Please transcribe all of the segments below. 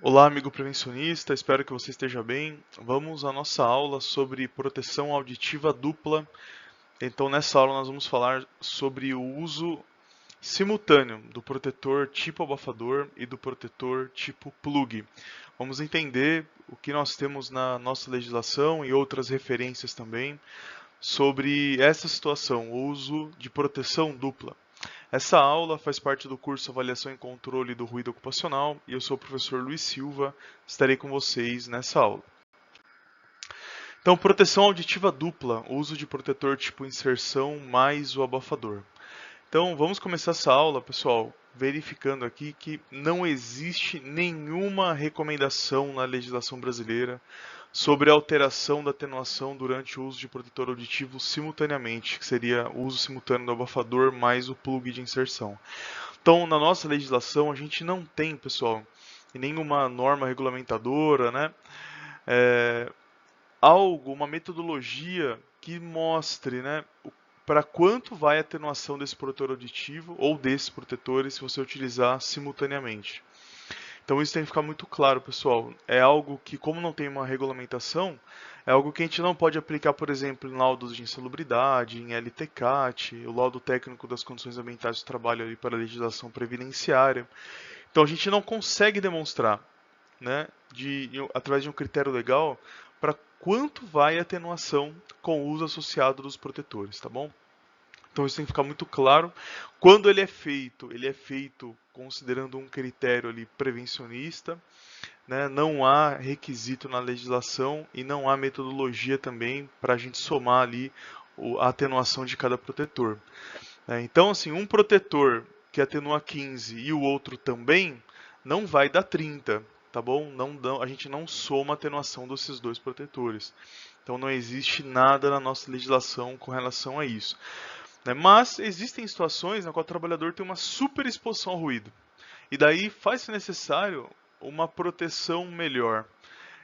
Olá, amigo prevencionista, espero que você esteja bem. Vamos à nossa aula sobre proteção auditiva dupla. Então, nessa aula, nós vamos falar sobre o uso simultâneo do protetor tipo abafador e do protetor tipo plug. Vamos entender o que nós temos na nossa legislação e outras referências também sobre essa situação, o uso de proteção dupla. Essa aula faz parte do curso Avaliação e Controle do Ruído Ocupacional e eu sou o professor Luiz Silva, estarei com vocês nessa aula. Então, proteção auditiva dupla, uso de protetor tipo inserção mais o abafador. Então, vamos começar essa aula, pessoal, verificando aqui que não existe nenhuma recomendação na legislação brasileira sobre a alteração da atenuação durante o uso de protetor auditivo simultaneamente, que seria o uso simultâneo do abafador mais o plug de inserção. Então, na nossa legislação, a gente não tem, pessoal, nenhuma norma regulamentadora, né? É, uma metodologia que mostre, né, para quanto vai a atenuação desse protetor auditivo ou desses protetores se você utilizar simultaneamente. Então isso tem que ficar muito claro, pessoal. É algo que, como não tem uma regulamentação, é algo que a gente não pode aplicar, por exemplo, em laudos de insalubridade, em LTCAT, o laudo técnico das condições ambientais do trabalho ali para a legislação previdenciária. Então a gente não consegue demonstrar, né, através de um critério legal, para quanto vai a atenuação com o uso associado dos protetores, tá bom? Então isso tem que ficar muito claro. Quando ele é feito considerando um critério ali prevencionista, né? Não há requisito na legislação e não há metodologia também para a gente somar ali a atenuação de cada protetor, né? Então, assim, um protetor que atenua 15 e o outro também, não vai dar 30, tá bom? A gente não soma a atenuação desses dois protetores. Então não existe nada na nossa legislação com relação a isso, né? Mas existem situações na qual o trabalhador tem uma superexposição ao ruído. E daí faz-se necessário uma proteção melhor.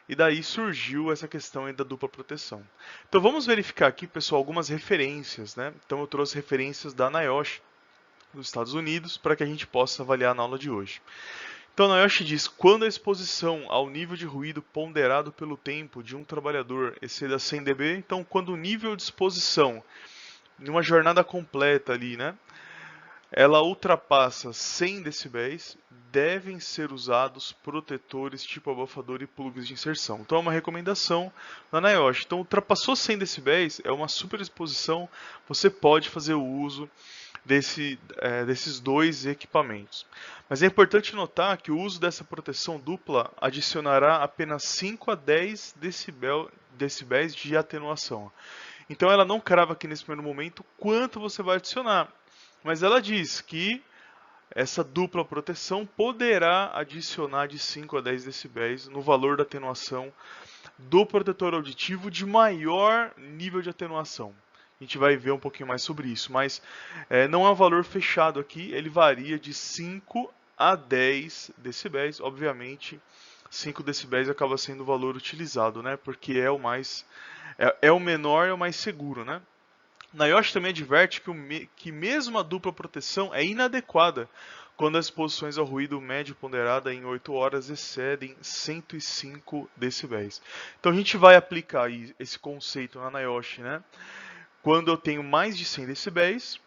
E daí surgiu essa questão aí da dupla proteção. Então vamos verificar aqui, pessoal, algumas referências, né? Então eu trouxe referências da NIOSH dos Estados Unidos para que a gente possa avaliar na aula de hoje. Então a NIOSH diz: quando a exposição ao nível de ruído ponderado pelo tempo de um trabalhador exceda 100 dB, então quando o nível de exposição em uma jornada completa ali, né, ela ultrapassa 100 decibéis, devem ser usados protetores tipo abafador e plugs de inserção. Então é uma recomendação da NIOSH. Então ultrapassou 100 decibéis, é uma superexposição, você pode fazer o uso desses dois equipamentos. Mas é importante notar que o uso dessa proteção dupla adicionará apenas 5 a 10 decibéis de atenuação. Então ela não crava aqui nesse primeiro momento quanto você vai adicionar, mas ela diz que essa dupla proteção poderá adicionar de 5 a 10 decibéis no valor da atenuação do protetor auditivo de maior nível de atenuação. A gente vai ver um pouquinho mais sobre isso, mas não é um valor fechado aqui, ele varia de 5 a 10 decibéis. Obviamente, 5 decibéis acaba sendo o valor utilizado, né? Porque é o mais é o menor, é o mais seguro, né? NIOSH também adverte que mesmo a dupla proteção é inadequada quando as exposições ao ruído médio ponderada em 8 horas excedem 105 decibéis. Então a gente vai aplicar aí esse conceito na NIOSH, né? Quando eu tenho mais de 100 decibéis,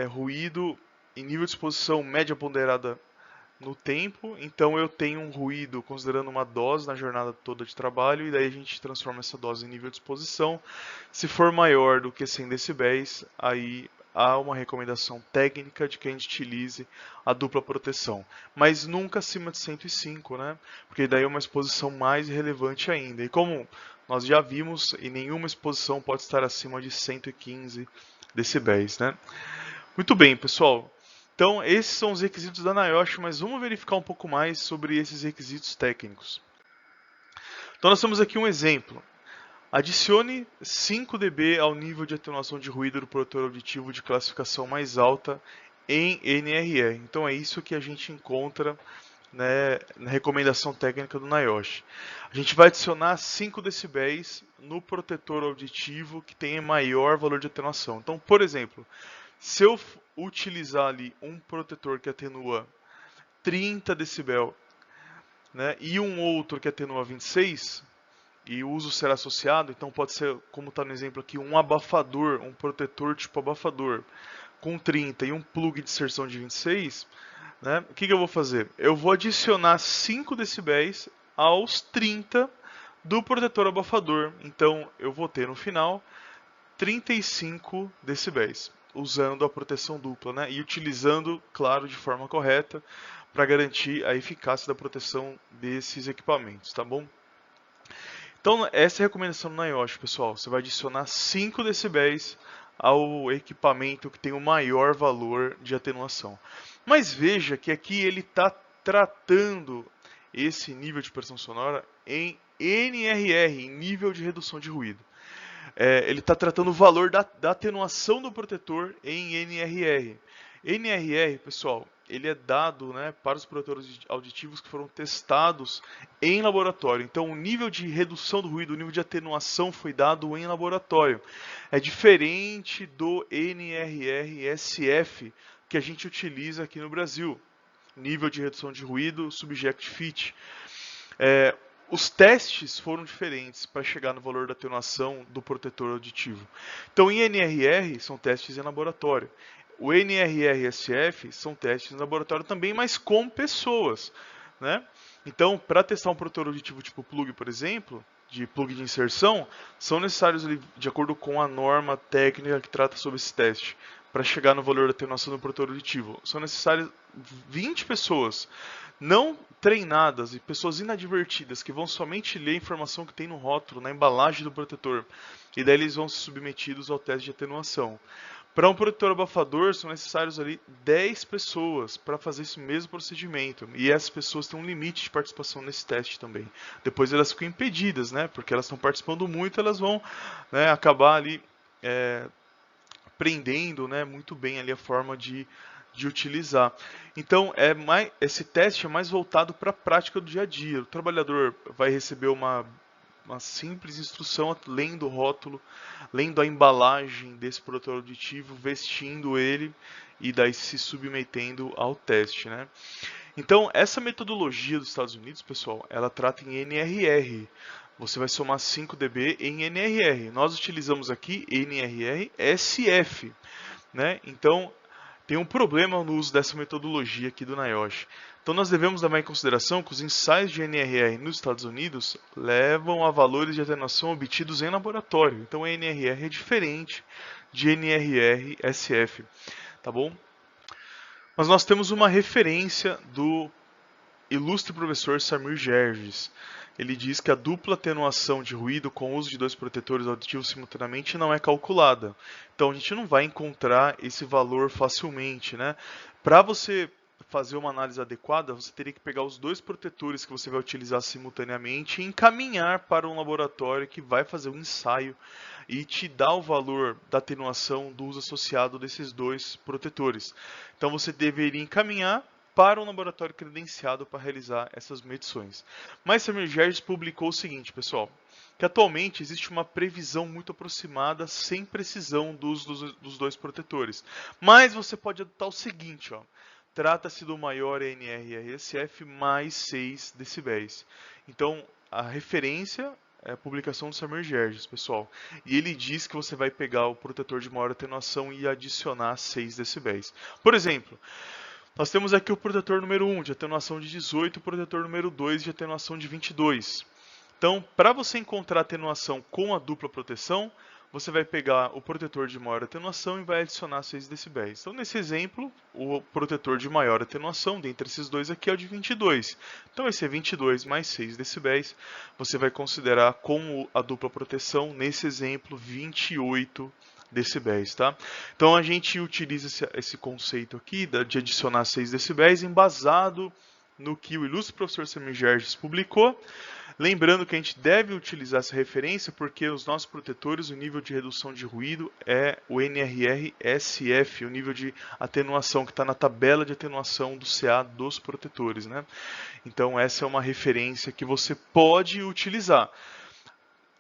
ruído em nível de exposição média ponderada no tempo, então eu tenho um ruído considerando uma dose na jornada toda de trabalho, e daí a gente transforma essa dose em nível de exposição. Se for maior do que 100 decibéis, aí há uma recomendação técnica de que a gente utilize a dupla proteção, mas nunca acima de 105, né? Porque daí é uma exposição mais relevante ainda. E como nós já vimos, e nenhuma exposição pode estar acima de 115 decibéis, né? Muito bem, pessoal. Então, esses são os requisitos da NIOSH, mas vamos verificar um pouco mais sobre esses requisitos técnicos. Então, nós temos aqui um exemplo. Adicione 5 dB ao nível de atenuação de ruído do protetor auditivo de classificação mais alta em NRE. Então, é isso que a gente encontra, né, na recomendação técnica do NIOSH. A gente vai adicionar 5 decibéis no protetor auditivo que tenha maior valor de atenuação. Então, por exemplo, se eu utilizar ali um protetor que atenua 30 decibel né, e um outro que atenua 26, e o uso será associado, então pode ser, como está no exemplo aqui, um abafador, um protetor tipo abafador, com 30 e um plug de inserção de 26, né, o que eu vou fazer? Eu vou adicionar 5 decibéis aos 30 do protetor abafador. Então eu vou ter no final 35 decibéis, usando a proteção dupla, né? E utilizando, claro, de forma correta, para garantir a eficácia da proteção desses equipamentos, tá bom? Então, essa é a recomendação do NIOSH, pessoal. Você vai adicionar 5 decibéis ao equipamento que tem o maior valor de atenuação. Mas veja que aqui ele está tratando esse nível de pressão sonora em NRR, em nível de redução de ruído. Ele está tratando o valor da atenuação do protetor em NRR. NRR, pessoal, ele é dado, né, para os protetores auditivos que foram testados em laboratório. Então, o nível de redução do ruído, o nível de atenuação foi dado em laboratório. É diferente do NRR-SF que a gente utiliza aqui no Brasil. Nível de redução de ruído, subject fit. Os testes foram diferentes para chegar no valor da atenuação do protetor auditivo. Então, em NRR, são testes em laboratório. O NRR-SF são testes em laboratório também, mas com pessoas, né? Então, para testar um protetor auditivo tipo plug, por exemplo, de plug de inserção, são necessários, de acordo com a norma técnica que trata sobre esse teste, para chegar no valor da atenuação do protetor auditivo, são necessárias 20 pessoas não treinadas e pessoas inadvertidas que vão somente ler a informação que tem no rótulo, na embalagem do protetor, e daí eles vão ser submetidos ao teste de atenuação. Para um protetor abafador, são necessários ali 10 pessoas para fazer esse mesmo procedimento. E essas pessoas têm um limite de participação nesse teste também. Depois elas ficam impedidas, né? Porque elas estão participando muito, elas vão, né, acabar ali aprendendo, né, muito bem ali a forma de utilizar. Então, esse teste é mais voltado para a prática do dia a dia. O trabalhador vai receber uma simples instrução lendo o rótulo, lendo a embalagem desse protetor auditivo, vestindo ele e daí se submetendo ao teste, né? Então, essa metodologia dos Estados Unidos, pessoal, ela trata em NRR. Você vai somar 5 dB em NRR. Nós utilizamos aqui NRR-SF, né? Então, tem um problema no uso dessa metodologia aqui do NIOSH. Então, nós devemos levar em consideração que os ensaios de NRR nos Estados Unidos levam a valores de atenuação obtidos em laboratório. Então, a NRR é diferente de NRR-SF, tá bom? Mas nós temos uma referência do ilustre professor Samir Gerges. Ele diz que a dupla atenuação de ruído com o uso de dois protetores auditivos simultaneamente não é calculada. Então a gente não vai encontrar esse valor facilmente, né? Para você fazer uma análise adequada, você teria que pegar os dois protetores que você vai utilizar simultaneamente e encaminhar para um laboratório que vai fazer um ensaio e te dar o valor da atenuação do uso associado desses dois protetores. Então você deveria encaminhar para um laboratório credenciado para realizar essas medições. Mas Samir Gerges publicou o seguinte, pessoal, que atualmente existe uma previsão muito aproximada, sem precisão do uso dos dois protetores. Mas você pode adotar o seguinte, ó, trata-se do maior NRRSF mais 6 decibéis. Então, a referência é a publicação do Samir Gerges, pessoal. E ele diz que você vai pegar o protetor de maior atenuação e adicionar 6 decibéis. Por exemplo, nós temos aqui o protetor número 1 de atenuação de 18 e o protetor número 2 de atenuação de 22. Então, para você encontrar atenuação com a dupla proteção, você vai pegar o protetor de maior atenuação e vai adicionar 6 decibéis. Então, nesse exemplo, o protetor de maior atenuação, dentre esses dois aqui, é o de 22. Então, esse é 22 mais 6 decibéis. Você vai considerar como a dupla proteção, nesse exemplo, 28 decibéis, tá? Então a gente utiliza esse conceito aqui de adicionar 6 decibéis embasado no que o ilustre professor Samir Gerges publicou. Lembrando que a gente deve utilizar essa referência porque os nossos protetores, o nível de redução de ruído é o NRR-SF, o nível de atenuação que está na tabela de atenuação do CA dos protetores, né? Então essa é uma referência que você pode utilizar.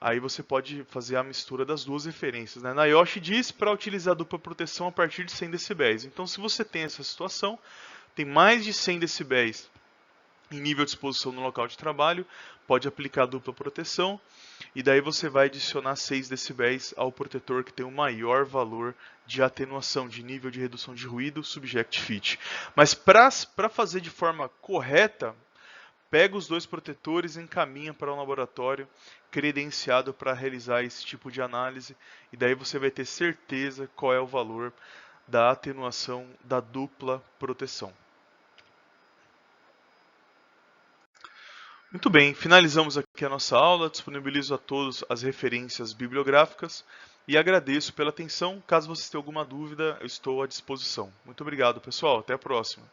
Aí você pode fazer a mistura das duas referências, né? NIOSH diz para utilizar dupla proteção a partir de 100 decibéis. Então, se você tem essa situação, tem mais de 100 decibéis em nível de exposição no local de trabalho, pode aplicar dupla proteção, e daí você vai adicionar 6 decibéis ao protetor que tem o maior valor de atenuação, de nível de redução de ruído, subject fit. Mas para fazer de forma correta, pega os dois protetores e encaminha para um laboratório credenciado para realizar esse tipo de análise, e daí você vai ter certeza qual é o valor da atenuação da dupla proteção. Muito bem, finalizamos aqui a nossa aula, disponibilizo a todos as referências bibliográficas e agradeço pela atenção. Caso vocês tenham alguma dúvida, eu estou à disposição. Muito obrigado, pessoal. Até a próxima.